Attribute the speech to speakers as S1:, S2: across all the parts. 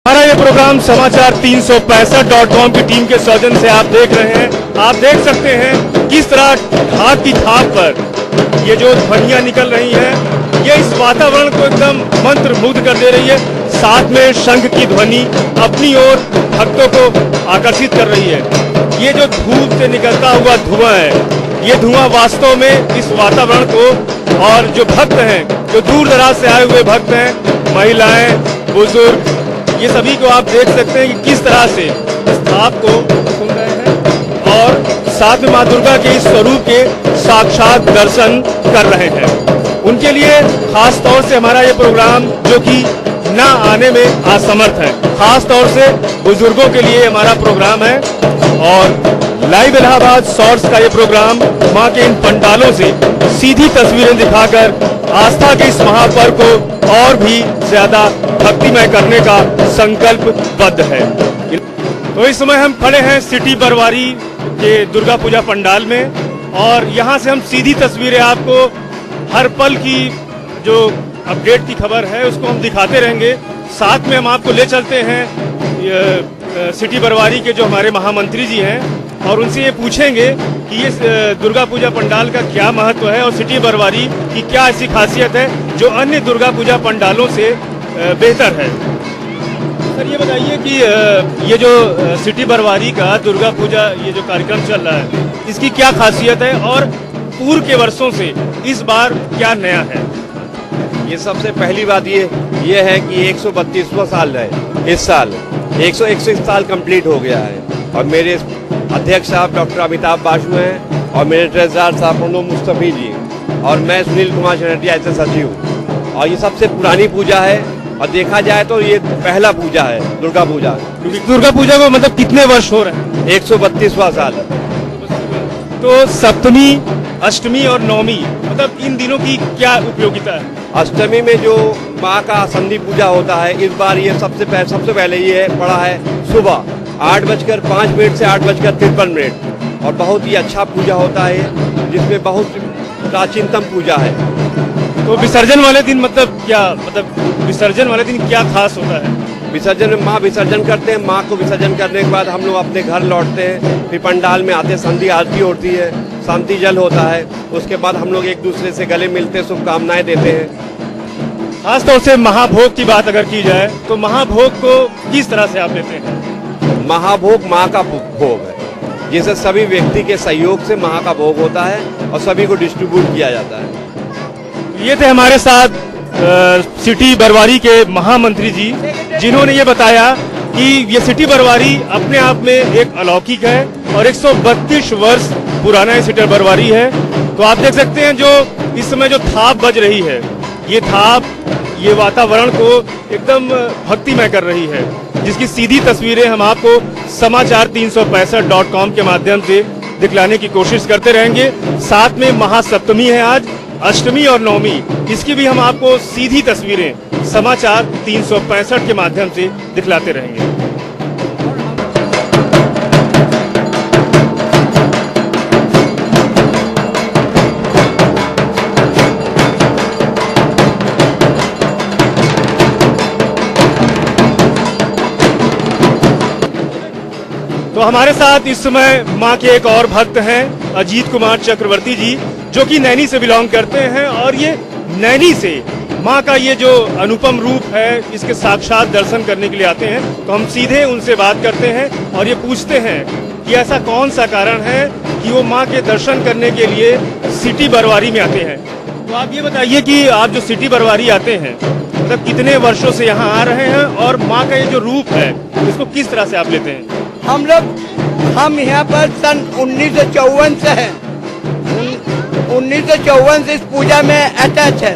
S1: हमारा ये प्रोग्राम समाचार 365.com की टीम के सौजन्य से आप देख रहे हैं। आप देख सकते हैं किस तरह घाट की थाप पर ये जो ध्वनियां निकल रही हैं, ये इस वातावरण को एकदम मंत्रमुग्ध कर दे रही है। साथ में शंख की ध्वनि अपनी ओर भक्तों को आकर्षित कर रही है। ये जो धूप से निकलता हुआ धुआं है, ये धुआं वास्तव में इस वातावरण को, और जो भक्त हैं, जो दूर दराज से आए हुए भक्त हैं, महिलाएं, बुजुर्ग, ये सभी को आप देख सकते हैं कि किस तरह से इस थाप को सुन रहे हैं और साथ में मां दुर्गा के इस स्वरूप के साक्षात दर्शन कर रहे हैं। उनके लिए खास तौर से हमारा ये प्रोग्राम, जो कि ना आने में असमर्थ है, खास तौर से बुजुर्गों के लिए हमारा प्रोग्राम है। और लाइव इलाहाबाद सोर्स का ये प्रोग्राम मां के इन पंडालों से सीधी तस्वीरें दिखाकर आस्था के इस महापर्व को और भी ज्यादा भक्तिमय करने का संकल्पबद्ध है। तो इस समय हम खड़े हैं सिटी बरवारी के दुर्गा पूजा पंडाल में, और यहाँ से हम सीधी तस्वीरें आपको हर पल की जो अपडेट की खबर है उसको हम दिखाते रहेंगे। साथ में हम आपको ले चलते हैं सिटी बरवारी के जो हमारे महामंत्री जी हैं, और उनसे ये पूछेंगे कि ये दुर्गा पूजा पंडाल का क्या महत्व है और सिटी बरवारी की क्या ऐसी खासियत है जो अन्य दुर्गा पूजा पंडालों से बेहतर है। सर, ये बताइए कि ये जो सिटी बरवारी का दुर्गा पूजा ये जो कार्यक्रम चल रहा है, इसकी क्या खासियत है और पूर्व के वर्षों से इस बार क्या नया है?
S2: ये सबसे पहली बात ये है कि 132वां साल है इस साल, 121 साल कंप्लीट हो गया है। और मेरे अध्यक्ष साहब डॉक्टर अमिताभ बासु हैं, और मेरे ट्रेजरर साहब प्रणब मुस्तफी जी, और मैं सुनील कुमार शरणिया ऐसे सचिव। और ये सबसे पुरानी पूजा है, और देखा जाए तो ये पहला पूजा है दुर्गा पूजा।
S1: दुर्गा पूजा को मतलब कितने वर्ष हो रहे हैं?
S2: 132वां साल।
S1: तो सप्तमी, अष्टमी और नवमी, मतलब इन दिनों की क्या उपयोगिता है?
S2: अष्टमी में जो माँ का संधि पूजा होता है, इस बार ये सबसे पहले ये पड़ा है सुबह 8:05 से 8:53, और बहुत ही अच्छा पूजा होता है, जिसमें बहुत प्राचीनतम पूजा है।
S1: तो विसर्जन वाले दिन विसर्जन वाले दिन क्या खास होता है?
S2: विसर्जन में माँ विसर्जन करते हैं, माँ को विसर्जन करने के बाद हम लोग अपने घर लौटते हैं, फिर पंडाल में आते, संधि आरती होती है, शांति जल होता है, उसके बाद हम लोग एक दूसरे से गले मिलते, शुभकामनाएं देते हैं।
S1: खासतौर से महाभोग की बात अगर की जाए तो महाभोग को किस तरह से आप लेते हैं?
S2: महाभोग माँ का भोग है, जिसे सभी व्यक्ति के सहयोग से माँ का भोग होता है और सभी को डिस्ट्रीब्यूट किया जाता है।
S1: ये थे हमारे साथ सिटी बरवारी के महामंत्री जी, जिन्होंने ये बताया कि ये सिटी बरवारी अपने आप में एक अलौकिक है और 132 वर्ष पुराना ये सिटी बरवारी है। तो आप देख सकते हैं जो इस समय जो थाप बज रही है, ये थाप ये वातावरण को एकदम भक्तिमय कर रही है, जिसकी सीधी तस्वीरें हम आपको समाचार 365.com के माध्यम से दिखलाने की कोशिश करते रहेंगे। साथ में महासप्तमी है आज, अष्टमी और नवमी, इसकी भी हम आपको सीधी तस्वीरें समाचार 365 के माध्यम से दिखलाते रहेंगे। तो हमारे साथ इस समय मां के एक और भक्त हैं, अजीत कुमार चक्रवर्ती जी, जो कि नैनी से बिलोंग करते हैं, और ये नैनी से मां का ये जो अनुपम रूप है, इसके साक्षात दर्शन करने के लिए आते हैं। तो हम सीधे उनसे बात करते हैं और ये पूछते हैं कि ऐसा कौन सा कारण है कि वो मां के दर्शन करने के लिए सिटी बरवारी में आते हैं। तो आप ये बताइए कि आप जो सिटी बरवारी आते हैं, मतलब कितने वर्षों से यहाँ आ रहे हैं, और माँ का ये जो रूप है इसको किस तरह से आप लेते हैं?
S3: हम यहाँ पर सन 1954 से हैं, 1954 से इस पूजा में अटैच है।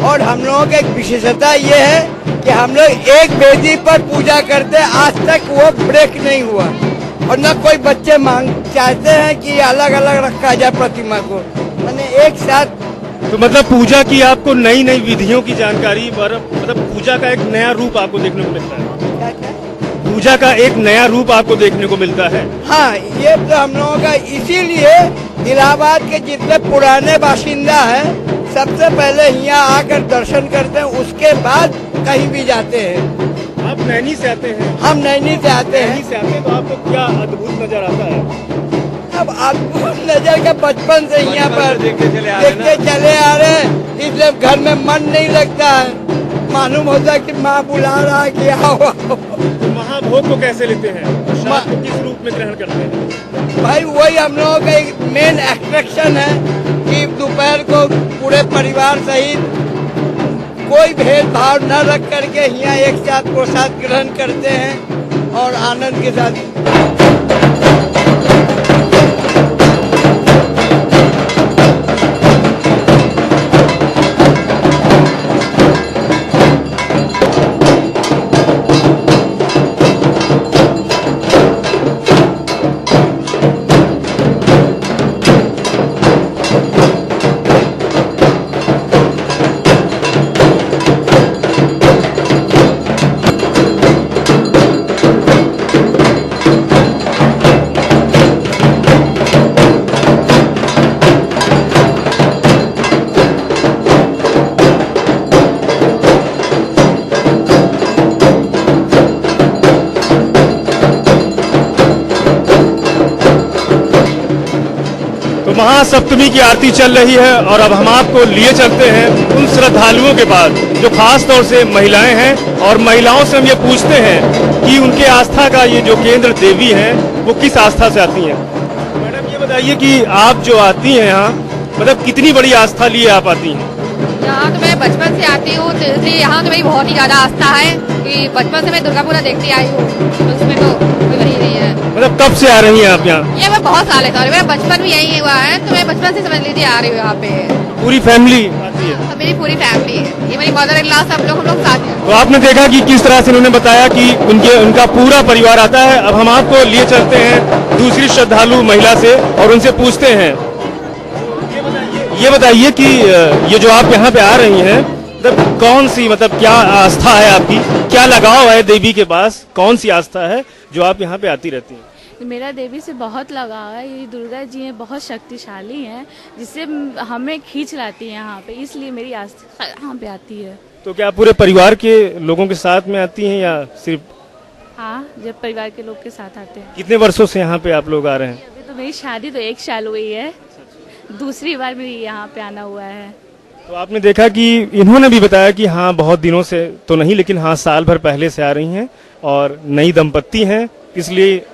S3: और हम लोगों की एक विशेषता ये है कि हम लोग एक वेदी पर पूजा करते हैं, आज तक वो ब्रेक नहीं हुआ। और न कोई बच्चे चाहते हैं कि अलग अलग रखा जाए प्रतिमा को, मैंने एक साथ।
S1: तो मतलब पूजा की आपको नई नई विधियों की जानकारी, मतलब पूजा का एक नया रूप आपको देखने को मिलता है? पूजा का एक नया रूप आपको देखने को मिलता है?
S3: हाँ, ये तो हम लोगों का, इसीलिए इलाहाबाद के जितने पुराने बाशिंदा हैं सबसे पहले यहाँ आकर दर्शन करते हैं, उसके बाद कहीं भी जाते हैं।
S1: आप नैनी से आते हैं?
S3: हम नैनी से आते
S1: नैनी
S3: हैं।
S1: से आते हैं तो आपको क्या अद्भुत नजर आता है?
S3: अब आपको नजर का बचपन से यहाँ पर
S2: देखते चले आ
S3: रहे हैं, इसलिए घर में मन नहीं लगता है। मालूम होता है कि माँ बुला रहा है कि आओ।
S1: तो महाभोग को कैसे लेते हैं? प्रसाद को किस रूप में ग्रहण करते हैं?
S3: भाई वही हम लोगों का एक मेन अट्रैक्शन है कि दोपहर को पूरे परिवार सहित कोई भेदभाव न रख करके यहाँ एक साथ प्रसाद ग्रहण करते हैं और आनंद के साथ।
S1: महासप्तमी की आरती चल रही है और अब हम आपको लिए चलते हैं उन श्रद्धालुओं के पास जो खास तौर से महिलाएं हैं, और महिलाओं से हम ये पूछते हैं कि उनके आस्था का ये जो केंद्र देवी है वो किस आस्था से आती हैं। मैडम ये बताइए कि आप जो आती हैं यहाँ, मतलब कितनी बड़ी आस्था लिए आप आती हैं?
S4: यहाँ तो मैं बचपन से आती हूँ, तो इसलिए यहाँ तो मेरी बहुत ही ज्यादा आस्था है कि बचपन से मैं दुर्गा पूजा देखती आई हूँ, तो उसमें तो कोई वही नहीं है।
S1: मतलब कब से आ रही हैं आप यहाँ?
S4: ये मैं बहुत साल है, मेरा बचपन भी यही हुआ है, तो मैं बचपन से समझ लीजिए आ रही हूँ यहाँ पे।
S1: पूरी फैमिली आती है?
S4: मेरी पूरी फैमिली है, ये मेरी मदर इन लॉ सब लोग हम लोग साथ हैं।
S1: तो आपने देखा कि किस तरह से उन्होंने बताया कि उनका पूरा परिवार आता है। अब हम आपको लिए चलते हैं दूसरी श्रद्धालु महिला से और उनसे पूछते हैं। ये बताइए कि ये जो आप यहाँ पे आ रही हैं, मतलब कौन सी, मतलब क्या आस्था है आपकी, क्या लगाव है देवी के पास, कौन सी आस्था है जो आप यहाँ पे आती रहती हैं?
S5: मेरा देवी से बहुत लगाव है। ये दुर्गा जी हैं, बहुत शक्तिशाली हैं, जिससे हमें खींच लाती है यहाँ पे, इसलिए मेरी आस्था यहाँ पे आती है।
S1: तो क्या पूरे परिवार के लोगों के साथ में आती हैं या सिर्फ?
S5: हाँ, जब परिवार के लोग के साथ आते हैं।
S1: कितने वर्षों से यहाँ पे आप लोग आ रहे हैं?
S5: अभी तो मेरी शादी तो 1 साल हुई है, दूसरी बार मेरी यहाँ पे आना हुआ है।
S1: तो आपने देखा कि इन्होंने भी बताया कि हाँ बहुत दिनों से तो नहीं, लेकिन हाँ साल भर पहले से आ रही हैं और नई दंपत्ति हैं, इसलिए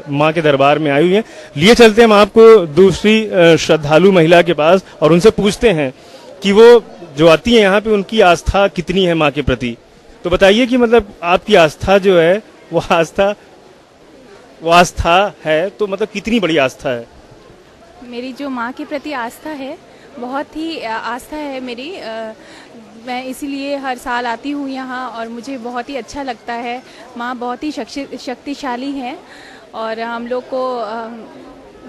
S1: माँ के दरबार में आई हुई हैं। लिए चलते हैं हम आपको दूसरी श्रद्धालु महिला के पास और उनसे पूछते हैं कि वो जो आती है यहाँ पे उनकी आस्था कितनी है माँ के प्रति। तो बताइए कि मतलब आपकी आस्था जो है वो आस्था है तो मतलब कितनी बड़ी आस्था है?
S5: मेरी जो माँ के प्रति आस्था है, बहुत ही आस्था है मेरी। मैं इसीलिए हर साल आती हूँ यहाँ और मुझे बहुत ही अच्छा लगता है। माँ बहुत ही शक्तिशाली हैं और हम लोग को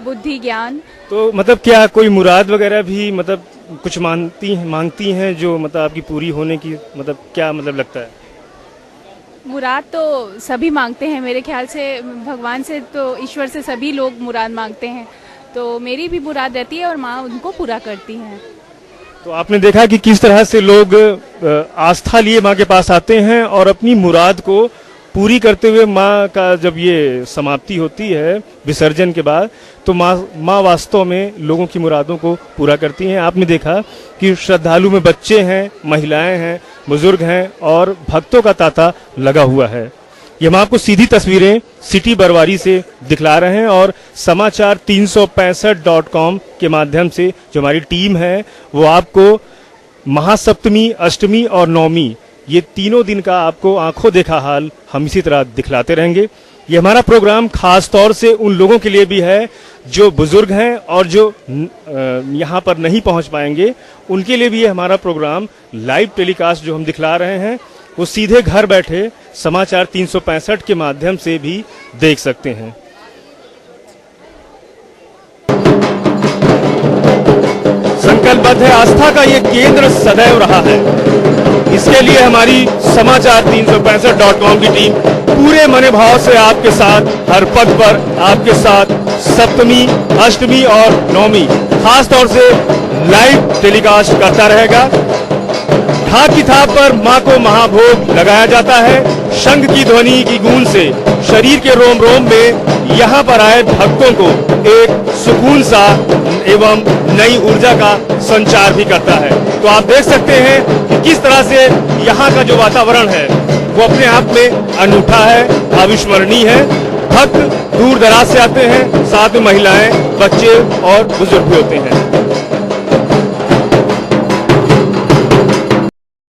S5: बुद्धि ज्ञान। तो
S1: मतलब क्या कोई मुराद वगैरह भी मतलब कुछ मांगती हैं जो मतलब आपकी पूरी होने की, मतलब क्या मतलब लगता है?
S5: मुराद तो सभी मांगते हैं मेरे ख्याल से, भगवान से तो ईश्वर से सभी लोग मुराद मांगते हैं, तो मेरी भी मुराद रहती है और माँ उनको पूरा करती हैं।
S1: तो आपने देखा कि किस तरह से लोग आस्था लिए माँ के पास आते हैं और अपनी मुराद को पूरी करते हुए माँ का जब ये समाप्ति होती है विसर्जन के बाद, तो माँ वास्तव में लोगों की मुरादों को पूरा करती हैं। आपने देखा कि श्रद्धालु में बच्चे हैं, महिलाएं हैं, बुजुर्ग हैं और भक्तों का तांता लगा हुआ है। ये हम आपको सीधी तस्वीरें सिटी बरवारी से दिखला रहे हैं और समाचार 365.com के माध्यम से जो हमारी टीम है वो आपको महासप्तमी, अष्टमी और नवमी, ये तीनों दिन का आपको आंखों देखा हाल हम इसी तरह दिखलाते रहेंगे। ये हमारा प्रोग्राम खास तौर से उन लोगों के लिए भी है जो बुजुर्ग हैं और जो यहाँ पर नहीं पहुँच पाएंगे, उनके लिए भी ये हमारा प्रोग्राम लाइव टेलीकास्ट जो हम दिखला रहे हैं वो सीधे घर बैठे समाचार 365 के माध्यम से भी देख सकते हैं। संकल्पबद्ध है, आस्था का ये केंद्र सदैव रहा है। इसके लिए हमारी समाचार 365.com की टीम पूरे मने भाव से आपके साथ हर पग पर आपके साथ सप्तमी, अष्टमी और नवमी खास तौर से लाइव टेलीकास्ट करता रहेगा। घाट की थाप पर मां को महाभोग लगाया जाता है। शंख की ध्वनि की गूंज से शरीर के रोम रोम में यहाँ पर आए भक्तों को एक सुकून सा एवं नई ऊर्जा का संचार भी करता है। तो आप देख सकते हैं कि किस तरह से यहाँ का जो वातावरण है वो अपने आप में अनूठा है, अविस्मरणीय है। भक्त दूर दराज से आते हैं, साथ में महिलाएं, बच्चे और बुजुर्ग भी होते हैं।